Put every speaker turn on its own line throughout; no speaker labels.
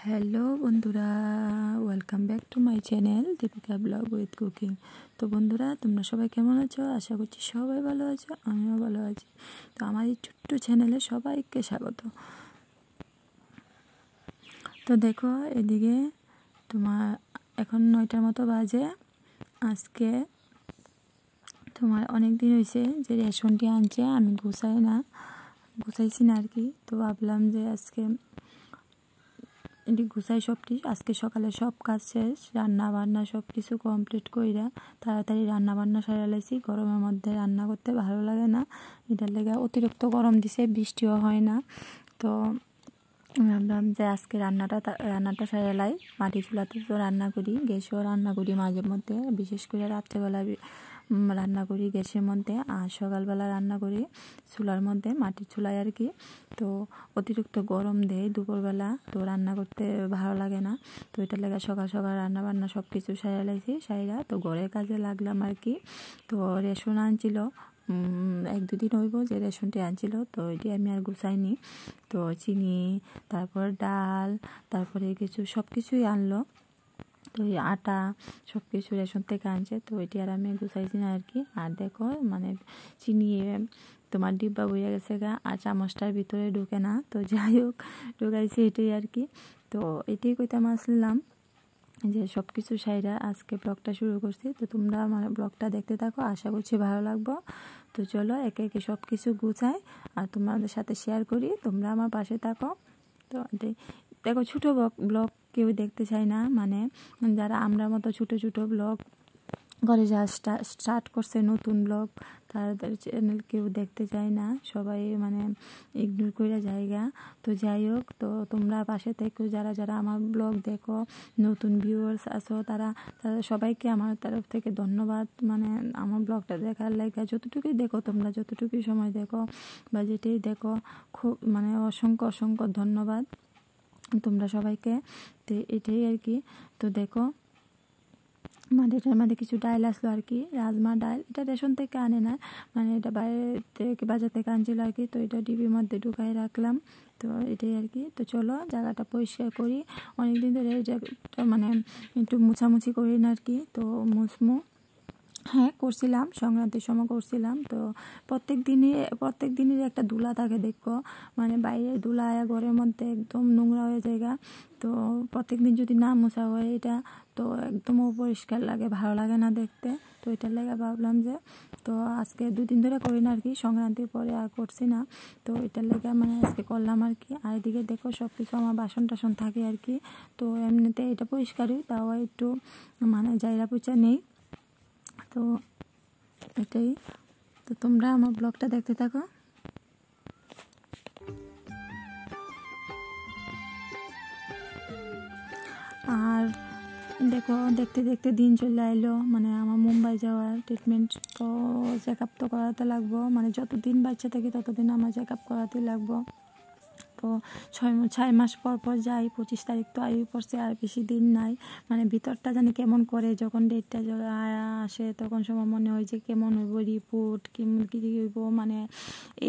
Hello বন্ধুরা, welcome back to my channel Deepika vlog with cooking. তো বন্ধুরা, তোমরা সবাই কেমন আছো? আশা করছি সবাই ভালো আছো, আমিও ভালো আছি। তো আমার এই ছোট্ট চ্যানেলে সবাইকে স্বাগত। তো দেখো, এদিকে তোমার এখন 9টার মতো বাজে। আজকে তোমার অনেক দিন হয়েছে যে রেশনটি আনছে, আমি গুছাইছি না আর কি। তো ভাবলাম যে আজকে এটি গুছাই সবটি। আজকে সকালে সব কাজ শেষ, রান্না বান্না সব কিছু কমপ্লিট কইরা তাড়াতাড়ি রান্না বান্না সারা লাইছি। গরমের মধ্যে রান্না করতে ভালো লাগে না, এটার লেগে অতিরিক্ত গরম দিছে, বৃষ্টিও হয় না। তো ভাবলাম যে আজকে রান্নাটা সারা লাই। মাটি চুলাতে তো রান্না করি, গ্যাসেও রান্না করি মাঝে মধ্যে, বিশেষ করে রাত্রেবেলা রান্না করি গ্যাসের মধ্যে, আর সকালবেলা রান্না করি চুলার মধ্যে, মাটির চুলায় আর কি। তো অতিরিক্ত গরম দেয় দুপুরবেলা, তো রান্না করতে ভালো লাগে না। তো এটার লেগে সকাল সকাল রান্না বান্না সব কিছু সারা লাইছি। তো ঘরের কাজে লাগলাম আর কি। তো রেশন আনছিল, 1-2 দিন হইব যে রেশনটি আনছিল, তো এটি আমি আর গুছাইনি। তো চিনি, তারপর ডাল, তারপরে সব কিছুই আনলো। তো এই আটা সব কিছু রেশন থেকে আনছে, তো এটি আর আমি গুছাইছি না আর কি। আর দেখো মানে চিনি তোমার ডিব্বা বইয়া গেছে গা, আর চামচটার ভিতরে ঢুকে না। তো যাই হোক, ঢুকাইছি এটাই আর কি। তো এটাই কইতাম আসলাম যে সব কিছু সাইরা আজকে ব্লগটা শুরু করছি। তো তোমরা আমার ব্লগটা দেখতে থাকো, আশা করছি ভালো লাগবে। তো চলো একে একে সব কিছু গুছাই আর তোমাদের সাথে শেয়ার করি, তোমরা আমার পাশে থাকো। তো দেখো, ছোটো ব্লগ কেউ দেখতে চায় না, মানে যারা আমরা মতো ছোটো ছোটো ব্লগ করে যা স্টার্ট করছে নতুন ব্লগ, তাদের চ্যানেল কেউ দেখতে চায় না, সবাই মানে ইগনোর করে জায়গা। তো যাই হোক, তো তোমরা পাশে থেকো, যারা যারা আমার ব্লগ দেখো, নতুন ভিউয়ার্স আছো, তাদের সবাইকে আমার তরফ থেকে ধন্যবাদ। মানে আমার ব্লগটা দেখার লাগে, যতটুকুই দেখো তোমরা, যতটুকুই সময় দেখো বা যেটাই দেখো, খুব মানে অসংখ্য অসংখ্য ধন্যবাদ তোমরা সবাইকে। তো এটাই আর কি। তো দেখো, এটার মধ্যে কিছু ডাল আসলো আর কি, রাজমা ডাল। এটা রেশন থেকে আনে না, মানে এটা বাইরে থেকে বাজার থেকে আনছিল আর কি। তো এটা ডিবির মধ্যে ঢুকাই রাখলাম। তো এটাই আর কি। তো চলো জায়গাটা পরিষ্কার করি, অনেকদিন ধরে এই জায়গাটা মানে একটু মুছামুছি করি না আর কি। তো মুসমু, হ্যাঁ করছিলাম, সংক্রান্তির সময় করছিলাম। তো প্রত্যেক দিনের একটা ধুলা থাকে দেখো, মানে বাইরে ধুলা ঘরের মধ্যে একদম নোংরা হয়ে যায়। তো প্রত্যেক দিন যদি না মোছা হয় এটা, তো একদম অপরিষ্কার লাগে, ভালো লাগে না দেখতে। তো এটার লেগে ভাবলাম যে, তো আজকে 2 দিন ধরে করি না আর কি, সংক্রান্তির পরে আর করছি না। তো এটার লেগে মানে আজকে করলাম আর কি। আর এদিকে দেখো সব কিছু আমার বাসন টাসন থাকে আর কি। তো এমনিতে এটা পরিষ্কারই, তাও একটু মানে জায়গা পুচা নেই। তো এটাই। তো তোমরা আমার ব্লগটা দেখতে থাকো। আর দেখো, দেখতে দেখতে দিন চলে এলো, মানে আমার মুম্বাই যাওয়ার ট্রিটমেন্ট। তো চেক আপ তো করাতে লাগবো, মানে যতদিন বাচ্চা থাকে ততদিন আমার চেক আপ করাতে লাগবো। তো 6 মাস পর পর যাই, 25 তারিখ তো আয়ু পড়ছে, আর বেশি দিন নাই। মানে ভিতরটা জানি কেমন করে, যখন ডেটটা আসে তখন সময় মনে হয় যে কেমন হইব রিপোর্ট, কেমন কী হইব। মানে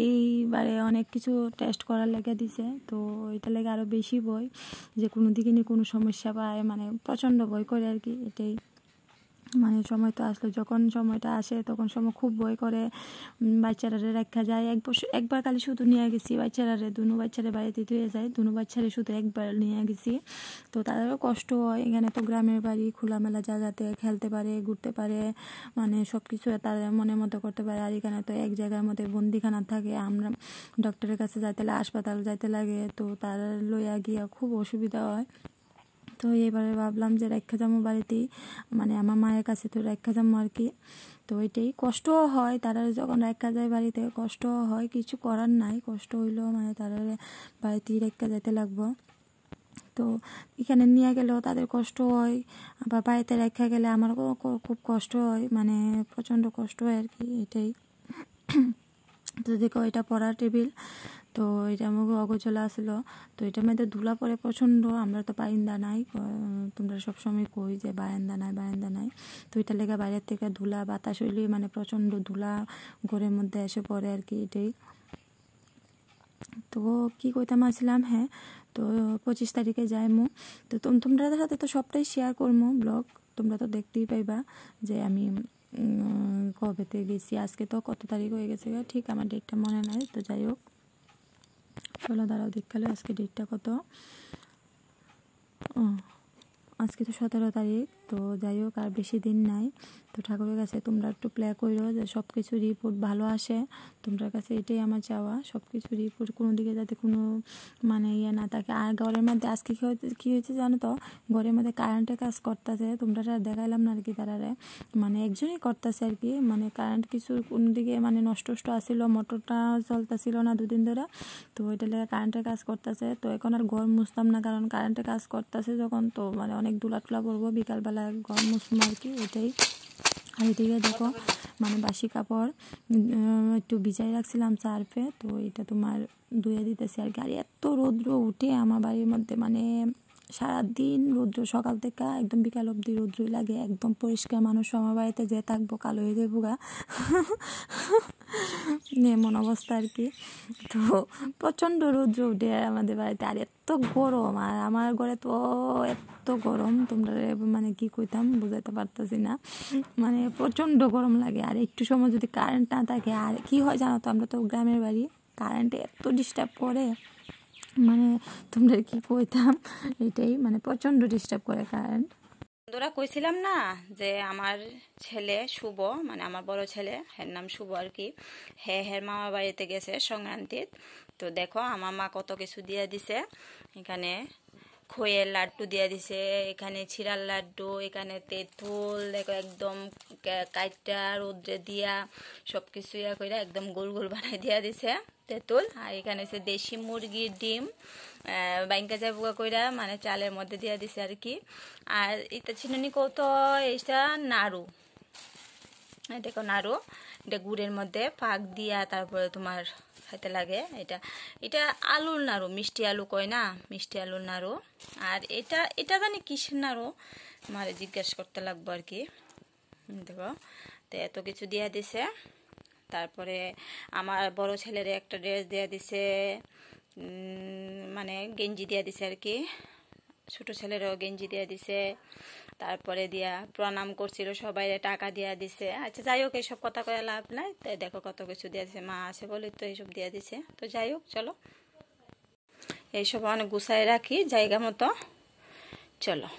এইবারে অনেক কিছু টেস্ট করার লেগে দিছে, তো এটা লেগে আরও বেশি ভয় যে কোনো দিকে নিয়ে কোনো সমস্যা পায়, মানে প্রচণ্ড ভয় করে আর কি। এটাই মানে সময় তো আসলো, যখন সময়টা আসে তখন সময় খুব ভয় করে। বাচ্চারারে রাখা যায়, একবার খালি শুধু নিয়ে গেছি বাচ্চারারে, দুনো বাচ্চারে বাড়িতে ধুয়ে যায়, দুনো বাচ্চারে শুধু একবার নিয়ে গেছি। তো তাদেরও কষ্ট হয়, এখানে তো গ্রামের বাড়ি, খোলামেলা জায়গাতে খেলতে পারে, ঘুরতে পারে, মানে সব কিছু তাদের মনের মতো করতে পারে। আর এখানে তো এক জায়গার মধ্যে বন্দিখানা থাকে, আমরা ডক্টরের কাছে যাইতে লাগে, হাসপাতাল যাইতে লাগে, তো তার লইয়া গিয়া খুব অসুবিধা হয়। তো এবারে ভাবলাম যে রেখা যাবো বাড়িতেই, মানে আমার মায়ের কাছে, তো রেখা যাবো আর কি। তো এটাই, কষ্টও হয়, তারা যখন রেখা যায় বাড়িতে কষ্টও হয়, কিছু করার নাই, কষ্ট হইলেও মানে তারা বাড়িতেই রেখা যেতে লাগবো। তো এখানে নিয়ে গেলেও তাদের কষ্ট হয়, আবার বাড়িতে রেখা গেলে আমারও খুব কষ্ট হয়, মানে প্রচণ্ড কষ্ট হয় আর কি। এটাই। তো দেখো, এটা পড়ার টেবিল। তো এটা আমাকে অগোছলা আসলো, তো এটার মধ্যে ধুলা পড়ে প্রচণ্ড। আমরা তো বারান্দা নাই, তোমরা সবসময় কই যে বারান্দা নাই। তো এটার লেগে বাইরের থেকে ধুলা বাতাস হইলে মানে প্রচণ্ড ধুলা ঘরের মধ্যে এসে পড়ে আর কি। এটাই। তো কি কইতাম আসলাম, হ্যাঁ তো 25 তারিখে যাইমু। তো তোমরা সাথে তো সবটাই শেয়ার করবো ব্লগ, তোমরা তো দেখতেই পাইবা যে আমি কবেতে গেছি। আজকে তো কত তারিখ হয়ে গেছে ঠিক আমার ডেটটা মনে নাই। তো যাই হোক চলো দাঁড়াও দেখালো আজকে ডেটটা কত। আজকে তো 17 তারিখ। তো যাই হোক আর বেশি দিন নাই। তো ঠাকুরের কাছে তোমরা একটু প্লে করো যে সব কিছু রিপোর্ট ভালো আসে, তোমার কাছে এটাই আমার চাওয়া। সব কিছু রিপোর্ট কোনো দিকে যাতে কোনো মানে ইয়ে না থাকে। আর ঘরের মধ্যে আজকে কী হয়েছে জানো তো, ঘরের মধ্যে কারেন্টের কাজ করতেছে, তোমরা দেখাইলাম না আর কি, তারারে মানে একজনই করতেছে আর কি। মানে কারেন্ট কিছু কোন দিকে মানে নষ্ট আসিল, মোটরটা চলতেছিল না দুদিন ধরে, তো ওইটা লেগে কারেন্টের কাজ করতেছে। তো এখন আর ঘর মুছতাম না, কারণ কারেন্টের কাজ করতেছে যখন, তো মানে অনেক ধুলা টুলা পড়বো, বিকালবেলা ঘর মুছবো আর কি, ওইটাই। আর এদিকে দেখো মানে বাসি কাপড় একটু ভিজাই রাখছিলাম সার্ফে, তো এটা তোমার ধুয়ে দিতেছি আর কি। আর এত রৌদ্র উঠে আমার বাড়ির মধ্যে, মানে সারাদিন রৌদ্র, সকাল থেকে একদম বিকাল অবধি রৌদ্রই লাগে, একদম পরিষ্কার। মানুষ আমার বাড়িতে যে থাকবো কালো হয়ে যাবো গা এমন অবস্থা আর কি। তো প্রচণ্ড রৌদ্র উঠে আমাদের বাড়িতে, আর এত গরম, আর আমার ঘরে তো এত গরম তোমরা মানে কি কইতাম বুঝাইতে পারতেছি না, মানে প্রচণ্ড গরম লাগে। আর একটু সময় যদি কারেন্ট না থাকে, আর কি হয় জানো তো, আমরা তো গ্রামের বাড়ি, কারেন্টে এত ডিস্টার্ব করে, মানে তোমরা কি কইতাম এটাই, মানে প্রচণ্ড ডিস্টার্ব করে কারেন্ট।
বন্ধুরা কইছিলাম না যে আমার ছেলে শুভ, মানে আমার বড় ছেলে, হের নাম শুভ আর কি, হের মামা বাড়িতে গেছে সংক্রান্তিত। তো দেখো আমার মা কত কিছু দিয়ে দিছে, এখানে খইয়ের লাড্ডু দিয়ে দিছে, এখানে চিড়ার লাড্ডু, এখানে তেঁতুল দেখো একদম কাইটা রোদ্রে দিয়া সব কিছু ইয়া করে একদম গোল গোল বানাই দিয়া দিছে তেঁতুল। আর এখানে হচ্ছে দেশি মুরগির ডিম বাইঙ্কা যাবুকা কইরা মানে চালের মধ্যে দিয়া দিছে আর কি। আর এটা চিনি কত, এইটা নাড়ু, দেখো নাড়ু, এটা গুড়ের মধ্যে পাক দিয়া তারপরে তোমার খাইতে লাগে। এটা এটা আলুর নাড়ু, মিষ্টি আলু কয় না, মিষ্টি আলুর নাড়ু। আর এটা এটা জানি কিসের নাড়ু, মানে জিজ্ঞাসা করতে লাগবো আর কি। দেখো তো এত কিছু দিয়া দিছে। তারপরে আমার বড় ছেলের একটা ড্রেস দিয়া দিছে, মানে গেঞ্জি দিয়া দিছে আর কি। ছোট ছেলেরও গেঞ্জি দিয়া দিছে। তারপরে দিয়া প্রণাম করছিল সবাই, টাকা দিয়া দিছে। আচ্ছা যাই হোক এইসব কথা কয়ে লাভ নাই, তাই দেখো কত কিছু দিয়া দিছে, মা আছে বলে তো এইসব দিয়া দিছে। তো যাই হোক চলো এইসব অনেক গুছাই রাখি জায়গা মতো, চলো।